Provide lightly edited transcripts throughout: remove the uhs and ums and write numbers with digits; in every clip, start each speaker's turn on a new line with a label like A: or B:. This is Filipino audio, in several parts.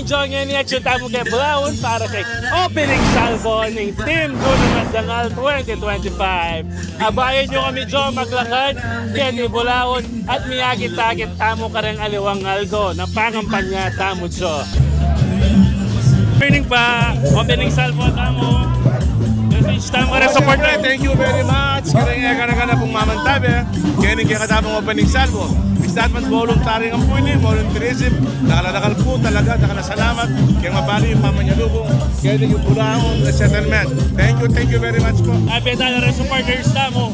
A: morning, John. Ngayon i-action mo kay Brown para kay opening salvo ng Team Dunong at Dangal 2025. Abayan nyo kami, John, maglakad. Kenny Bulaon at Miyagi-Tagit tamo ka rin aliwang algo na pangampanya tamo, John. Morning pa, opening salvo tamo. Tamo ka rin support na.
B: Thank you very much. Karang ka na pong mamantabi. Kaya kaya katapong opening salvo. Statement voluntary ang po ini, volunteerism. Nakalakal po talaga, nakanasalamat. Kaya mabali yung mamanyalubong. Kaya yung Bulaon settlement. Thank you very much po.
A: Ay, peta na rin supporters tamo.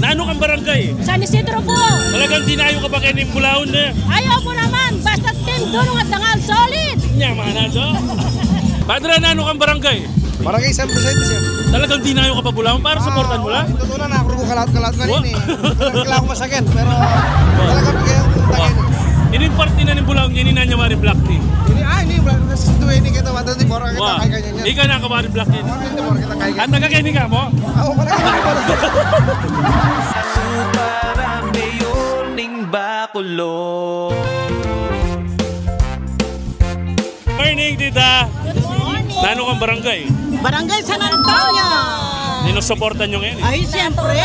A: Nano kang barangay?
C: San Isidro po.
A: Talagang dinayo ka ba kayo ng Bulaon na?
C: Ayaw po naman. Basta Team Dunong at Dangal, solid.
A: Yaman na, Jo. Padre, nano kang barangay?
D: Barangay 100% siya.
A: Talagang dinayo ka pa Bulaon para supportan mo lang?
D: Totoo na, ako kalat-kalat na rin eh. Kailangan ko masakit, pero talagang bigyan ko tagin.
A: Ini party na ng Bulaon, yan inanya mari black tea.
D: Ini black tea. Situwe ni kita, wata di bora kita kay kanya.
A: Ika na ka mari black tea.
D: Hindi bora kita kay kanya.
A: At nagkakainin ka mo?
D: Ako pala kaya.
E: Suparamayuning bakulo.
A: Morning, tita.
C: Good morning.
A: Nano kang barangay?
C: Barangay San Antonio.
A: Nino-supportan nyo ngayon eh?
C: Ay, siyempre.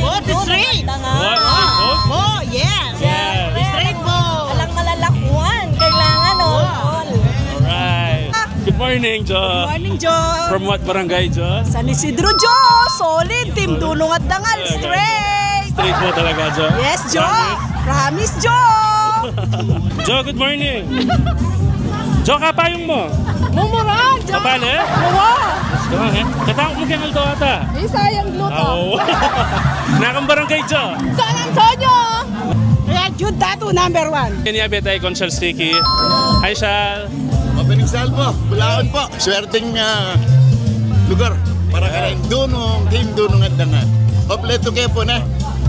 C: Oh, the street.
A: What?
C: Oh, yes.
A: Yeah.
C: The street po.
F: Alang malalakwan. Kailangan, all.
A: Alright. Good morning, Jo.
C: Good morning, Jo.
A: From what barangay, Jo?
C: San Isidro, Jo. Solid. Team Dunong at Dangal. Straight.
A: Straight mo talaga, Jo?
C: Yes, Jo. Promise, Jo.
A: Jo, good morning. Jo, kapayong mo?
C: Mumurag, Jo.
A: Kapal eh?
C: Oo.
A: Katakot mo kang alto ata.
C: Eh, sayang luto.
A: Oo. Nakang barangay, Jo.
C: San Antonio. Red Jude Tattoo, number 1.
A: Kanya betay Consul Sticky. Hi, Shal.
B: Opening salvo, Bulaon po. Swerteng lugar para ka rin Dunong, Team Dunong at Dangal. Kompleto kayo po na.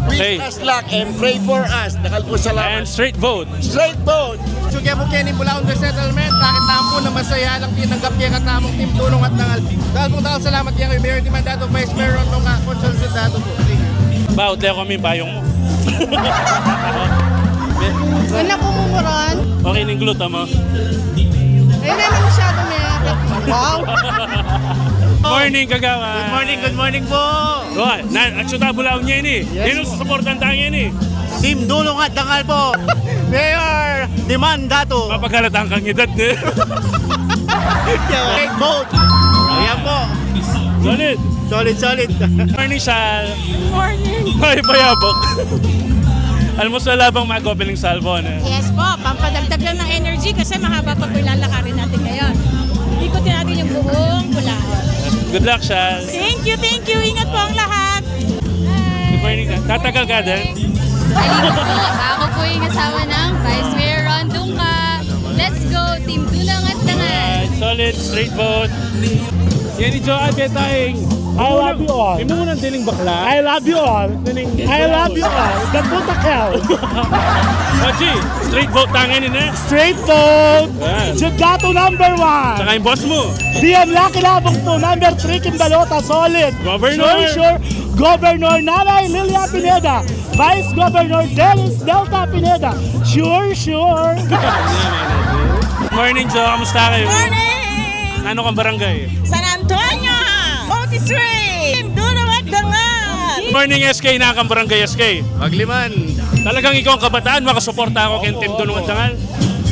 A: Okay.
B: Wish us luck and pray for us. Nakal po
A: And
B: salamat.
A: straight vote.
B: Straight vote.
D: So kaya po Kenny Bulaon settlement, bakit po na masaya lang tinanggap niya katamong Team Dunong at Dangal. Dahil po dahil salamat niya kay Mayor Dimandato, Vice Mayor Ronong Consultado po.
A: Baut tayo kami payong mo.
C: Ano po mumuran?
A: Okay, ning gluta mo.
C: Ayun na masyado may wow.
A: Morning, kagawa.
D: Good morning po.
A: Right, nagsuta Bulaon niya ini. Yun ang susuportan tayo yan eh.
D: Team Dunong at Dangal po. Mayor Dimandato.
A: Mapaghalatan kang edad eh.
D: Great vote. Ayan po.
A: Solid.
D: Solid.
A: Morning, Shal.
C: Morning.
A: Ay, payabok. Alam mo sa labang mag-opening salvo na.
C: Yes po, pampadagdag lang ng energy kasi mahaba pa po ilalakarin natin ngayon. Ikutin natin yung buong Bulaon.
A: Good luck, Shal.
C: Thank you. Ingat po ang lahat.
A: Good morning. Tatagal ka din?
F: Halika po. Ako po yung asawa ng Vice Mayor Ron Dungka. Let's go, Team Dunong at Dangal.
A: Solid, straight vote. Yan ni Joe Albetaying.
G: I love you all.
A: May mo nang diling bakla.
G: I love you all. I love you all. The puta hell.
A: Ochi, straight vote tangin na.
G: Straight vote.
A: Yan.
G: Judato number 1.
A: Saka yung boss mo.
G: DM Lucky Labong to number 3 Kimbalota solid.
A: Governor.
G: Sure. Governor Nanay Lilia Pineda. Vice Governor Dennis Delta Pineda. Sure.
A: Morning, Joe. Kamusta kayo?
C: Morning!
A: Ano kang barangay?
C: San Antonio! Otis Ray! Team Dunong at Dangal!
A: Morning, SK. Nakang barangay, SK.
B: Magliman.
A: Talagang ikaw ang kabataan. Makasuporta ako kay Team Dunong at Dangal.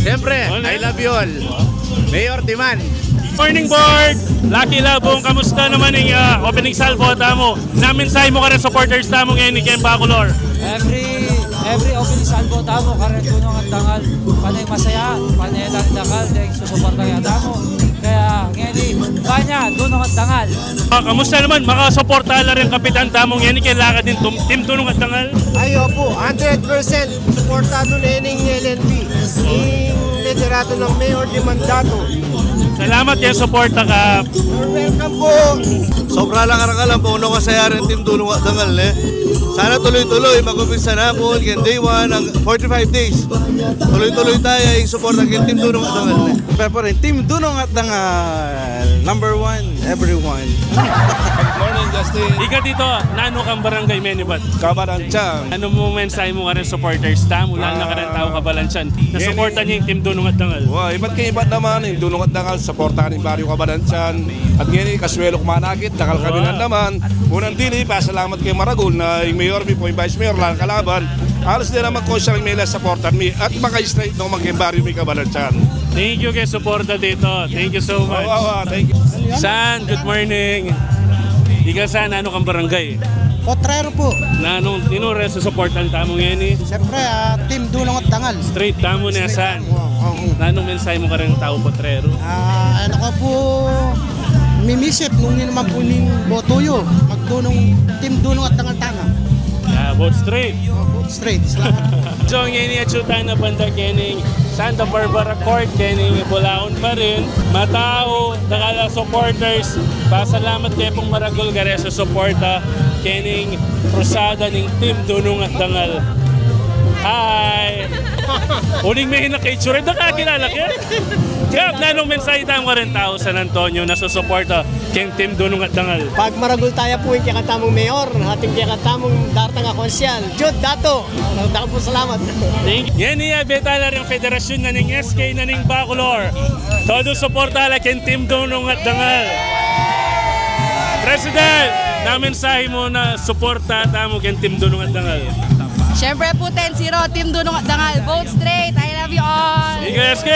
B: Siyempre, I love you all. Mayor Diman.
A: Morning, board! Lucky Labong, kamusta naman yung opening salvo tamo? Naminsahe mo ka rin supporters tamo ngayon ni Ken Bacolor.
H: Every opening salvo tamo, karen Dunong at Dangal. Panay masaya, panay lang Dangal, dahil susuporta kaya tamo. Kaya ngayon, kanya, Dunong at Dangal.
A: Kamusta naman? Makasuporta na rin kapitan tamo ngayon ni Ken Lakad din Team Dunong at Dangal.
D: Ayo po, 100% suportado na ining LNP. Yung liderato ng Mayor Dimandato.
A: Salamat yung suporta ka.
D: Welcome po.
B: Sobra lang karakalan po uno kasaya rin Team Dunong at Dangal Sana tuloy-tuloy mag-umpisa na po kaya day 1 ang 45 days. Tuloy-tuloy tayo yung support ng Team Dunong at Dangal
D: Pero rin, Team Dunong at Dangal. Number 1, everyone.
B: Good morning, just Justin.
A: Ika dito, nano kang barangay Menibat?
B: Kabalansyan.
A: Ano mo mensahe mo ka rin supporters ta? Mula na ka rin tao Kabalansyan. Nasuportan niya yung Team Dunong at Dangal.
B: Wow, iba't kayo iba't naman. Yung Dunong at Dangal, supportahan yung Barrio Kabalansyan. At ngayon, Kasuelo Kumanakit, Dangal Kabinan naman. Unang dili, pasalamat kay Maragul na yung Mayor, po yung Vice Mayor, lang kalaban. Alas din naman ko siya may supportan me at maka-straight nung maging Barrio may Kabalansyan.
A: Thank you kay suporta dito. Thank you so much.
B: Thank you.
A: San, good morning. Ika San, ano kang barangay?
I: Potrero po.
A: Na anong tinure sa supportan tamo ngayon eh?
I: Siyempre, Team Dunong at Dangal.
A: Straight tamo na San. Na anong mensahe mo ka rin tao Potrero?
I: Ano ka po, mimisip nung naman po ning botoyo. Magdunong Team Dunong at Dangal tanga.
A: Vote straight.
I: Vote straight. Salamat.
A: Jong yun at syutan na banda kening Santa Barbara Court kening Bulaon pa rin. Matao, nakala supporters. Pasalamat kay pong Maragol gare sa suporta kening krusada ng Team Dunong at Dangal. Hi! Uling may hinakitsure, nakakilala ka? Kap, nanong mensahe tayong 40,000 San Antonio na susuporta keng Team Dunong at Dangal.
J: Pag Maragol tayo po yung kakatamong mayor, ating kakatamong dartang konsyal, Jude Dato. Dako po salamat.
A: Thank you. Yan niya, betala rin federasyon na ning SK na ning Bacolor. Todo suporta la keng Team Dunong at Dangal. President, na mensahe mo na suporta tamo keng Team Dunong at Dangal.
F: Siyempre po 10-0, Team Dunong at Dangal. Vote straight. I love you all.
A: Ika SK.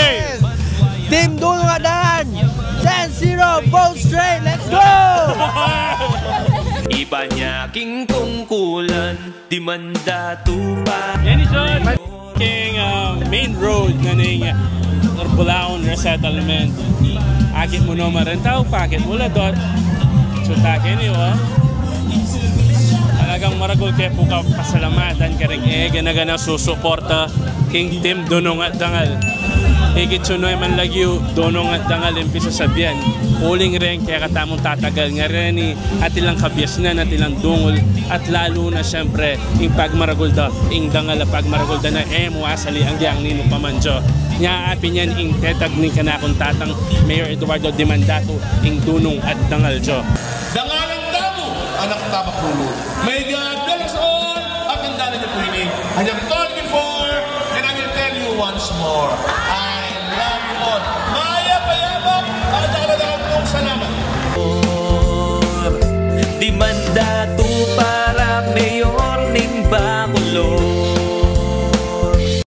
J: Team Dunong at Dangal. 10-0, vote straight. Let's go!
E: Iba niya king tungkulan, di man datupa.
A: Yan ni John. King main road na ning Bulaon Resettlement. Akit mo naman rin tao, pakit mula dot. Sutakin niyo talagang Maragol kaya po ka pasalamatan ka rin gana-gana susuporta king Team Dunong at Dangal. Higit sunoy man lagyo, Dunong at Dangal impisa sabihan. Uling rin kaya katamong tatagal nga rin ni at ilang kabyas na at ilang dungol at lalo na siyempre yung pagmaragol da, yung Dangal at pagmaragol da na muasali ang giyang nino pamanjo. Nyaapi niyan yung tetag ni kanakong tatang Mayor Eduardo Dimandato yung Dunong at Dangal jo.
B: Dangalang damo, anak tabak lulu. May God bless all at ang dala niyo po ini. I have told before and I will tell you once more.